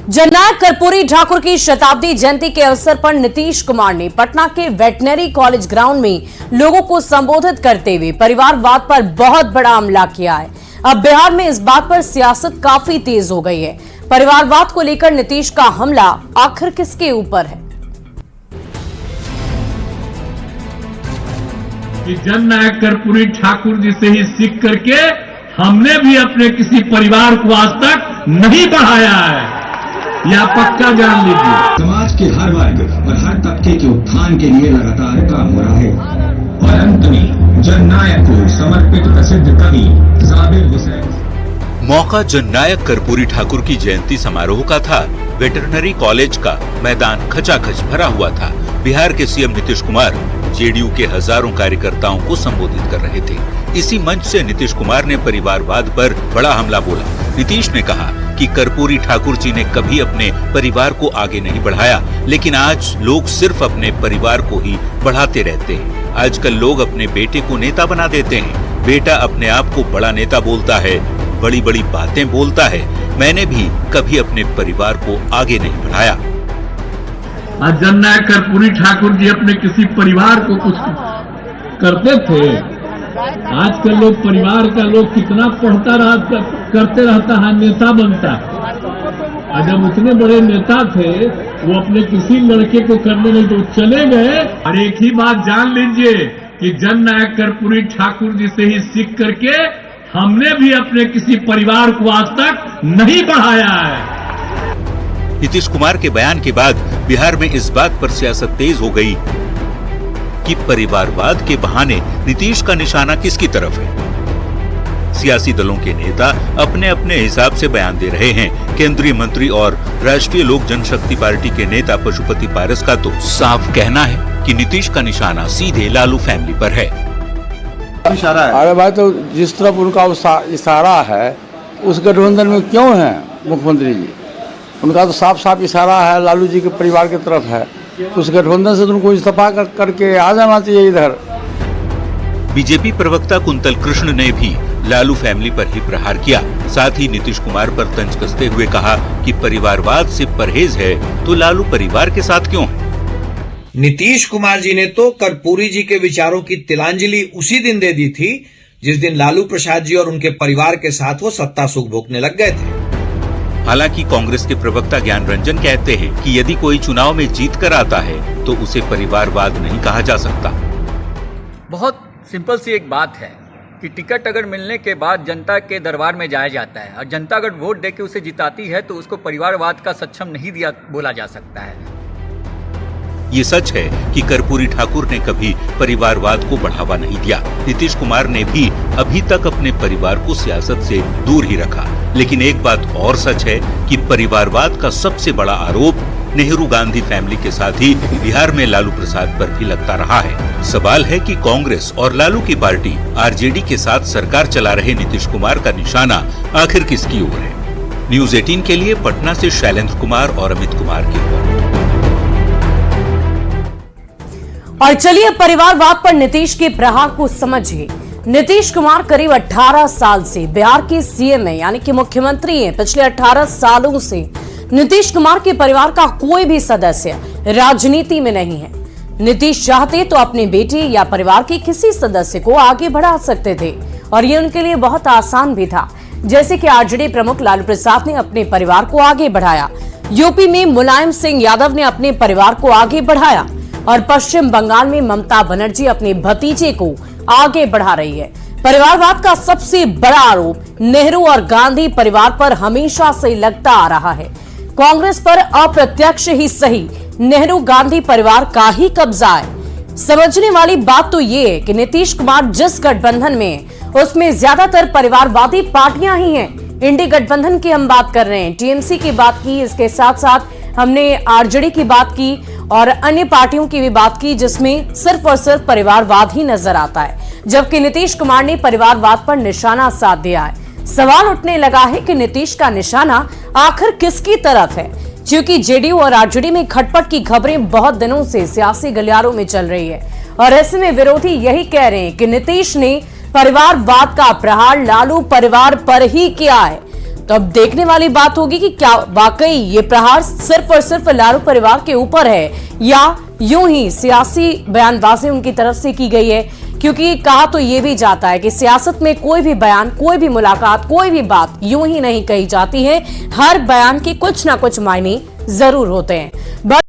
जननायक कर्पूरी ठाकुर की शताब्दी जयंती के अवसर पर नीतीश कुमार ने पटना के वेटनरी कॉलेज ग्राउंड में लोगों को संबोधित करते हुए परिवारवाद पर बहुत बड़ा हमला किया है। अब बिहार में इस बात पर सियासत काफी तेज हो गई है। परिवारवाद को लेकर नीतीश का हमला आखिर किसके ऊपर है? जननायक कर्पूरी ठाकुर जी से ही सीख करके हमने भी अपने किसी परिवार को आज तक नहीं बढ़ाया है, यह पक्का जान लीजिए। समाज के हर वर्ग और हर तबके के उत्थान के लिए लगातार काम हो रहा है। और अंत में जननायक को समर्पित प्रसिद्ध कवि साबिर हुसैन। मौका जननायक कर्पूरी ठाकुर की जयंती समारोह का था। वेटरनरी कॉलेज का मैदान खचाखच भरा हुआ था। बिहार के सीएम नीतीश कुमार जेडीयू के हजारों कार्यकर्ताओं को संबोधित कर रहे थे। इसी मंच से नीतीश कुमार ने परिवारवाद पर बड़ा हमला बोला। नीतीश ने कहा कि कर्पूरी ठाकुर जी ने कभी अपने परिवार को आगे नहीं बढ़ाया, लेकिन आज लोग सिर्फ अपने परिवार को ही बढ़ाते रहते हैं। आजकल लोग अपने बेटे को नेता बना देते हैं। बेटा अपने आप को बड़ा नेता बोलता है, बड़ी बड़ी बातें बोलता है। मैंने भी कभी अपने परिवार को आगे नहीं बढ़ाया। आज जननायक कर्पूरी ठाकुर जी अपने किसी परिवार को कुछ करते थे। आजकल लोग परिवार का लोग कितना करते रहता है, नेता बनता है। और जब उतने बड़े नेता थे वो अपने किसी लड़के को करने नहीं तो चले गए। और एक ही बात जान लीजिए कि जननायक कर्पूरी ठाकुर जी से ही सीख करके हमने भी अपने किसी परिवार को आज तक नहीं बढ़ाया है। नीतीश कुमार के बयान के बाद बिहार में इस बात पर सियासत तेज हो गई कि परिवारवाद के बहाने नीतीश का निशाना किसकी तरफ है। सियासी दलों के नेता अपने अपने हिसाब से बयान दे रहे हैं। केंद्रीय मंत्री और राष्ट्रीय लोक जनशक्ति पार्टी के नेता पशुपति पारस का तो साफ कहना है कि नीतीश का निशाना सीधे लालू फैमिली पर है। अरे भाई, तो जिस तरफ उनका इशारा है उस गठबंधन में क्यों है मुख्यमंत्री जी? उनका तो साफ साफ इशारा है लालू जी के परिवार की तरफ है। उस गठबंधन से तो उनको इस्तीफा करके आ जाना चाहिए इधर। बीजेपी प्रवक्ता कुंतल कृष्ण ने भी लालू फैमिली पर ही प्रहार किया। साथ ही नीतीश कुमार पर तंज कसते हुए कहा कि परिवारवाद से परहेज है तो लालू परिवार के साथ क्यों है। नीतीश कुमार जी ने तो कर्पूरी जी के विचारों की तिलांजलि उसी दिन दे दी थी जिस दिन लालू प्रसाद जी और उनके परिवार के साथ वो सत्ता सुख भोगने लग गए थे। हालांकि कांग्रेस के प्रवक्ता ज्ञान रंजन कहते हैं कि यदि कोई चुनाव में जीत कर आता है तो उसे परिवारवाद नहीं कहा जा सकता। बहुत सिंपल सी एक बात है कि टिकट अगर मिलने के बाद जनता के दरबार में जाया जाता है और जनता अगर वोट देके उसे जिताती है तो उसको परिवारवाद का सक्षम नहीं दिया बोला जा सकता है। ये सच है कि कर्पूरी ठाकुर ने कभी परिवारवाद को बढ़ावा नहीं दिया। नीतीश कुमार ने भी अभी तक अपने परिवार को सियासत से दूर ही रखा। लेकिन एक बात और सच है कि परिवारवाद का सबसे बड़ा आरोप नेहरू गांधी फैमिली के साथ ही बिहार में लालू प्रसाद पर भी लगता रहा है। सवाल है कि कांग्रेस और लालू की पार्टी आरजेडी के साथ सरकार चला रहे नीतीश कुमार का निशाना आखिर किसकी ओर है। न्यूज 18 के लिए पटना से शैलेंद्र कुमार और अमित कुमार की रिपोर्ट। और चलिए परिवारवाद पर नीतीश के प्रहार को समझिए। नीतीश कुमार करीब 18 साल से बिहार के सीएम है, यानी कि मुख्यमंत्री हैं। पिछले 18 सालों से नीतीश कुमार के परिवार का कोई भी सदस्य राजनीति में नहीं है। नीतीश चाहते तो अपने बेटे या परिवार के किसी सदस्य को आगे बढ़ा सकते थे और ये उनके लिए बहुत आसान भी था। जैसे कि आरजेडी प्रमुख लालू प्रसाद ने अपने परिवार को आगे बढ़ाया, यूपी में मुलायम सिंह यादव ने अपने परिवार को आगे बढ़ाया और पश्चिम बंगाल में ममता बनर्जी अपने भतीजे को आगे बढ़ा रही है। परिवारवाद का सबसे बड़ा आरोप नेहरू और गांधी परिवार पर हमेशा से लगता आ रहा है। कांग्रेस पर अप्रत्यक्ष ही सही नेहरू गांधी परिवार का ही कब्जा है। समझने वाली बात तो ये है कि नीतीश कुमार जिस गठबंधन में है उसमें ज्यादातर परिवारवादी पार्टियां ही हैं। इंडी गठबंधन की हम बात कर रहे हैं, टीएमसी की बात की, इसके साथ साथ हमने आरजेडी की बात की और अन्य पार्टियों की भी बात की जिसमें सिर्फ और सिर्फ परिवारवाद ही नजर आता है। जबकि नीतीश कुमार ने परिवारवाद पर निशाना साध दिया है। सवाल उठने लगा है कि नीतीश का निशाना आखिर किसकी तरफ है, क्योंकि जेडीयू और आरजेडी में खटपट की खबरें बहुत दिनों से सियासी गलियारों में चल रही है और ऐसे में विरोधी यही कह रहे हैं कि नीतीश ने परिवारवाद का प्रहार लालू परिवार पर ही किया है। तो अब देखने वाली बात होगी कि क्या वाकई ये प्रहार सिर्फ और सिर्फ लालू परिवार के ऊपर है या यूं ही सियासी बयानबाजी उनकी तरफ से की गई है, क्योंकि कहा तो ये भी जाता है कि सियासत में कोई भी बयान, कोई भी मुलाकात, कोई भी बात यूं ही नहीं कही जाती है। हर बयान के कुछ ना कुछ मायने जरूर होते हैं।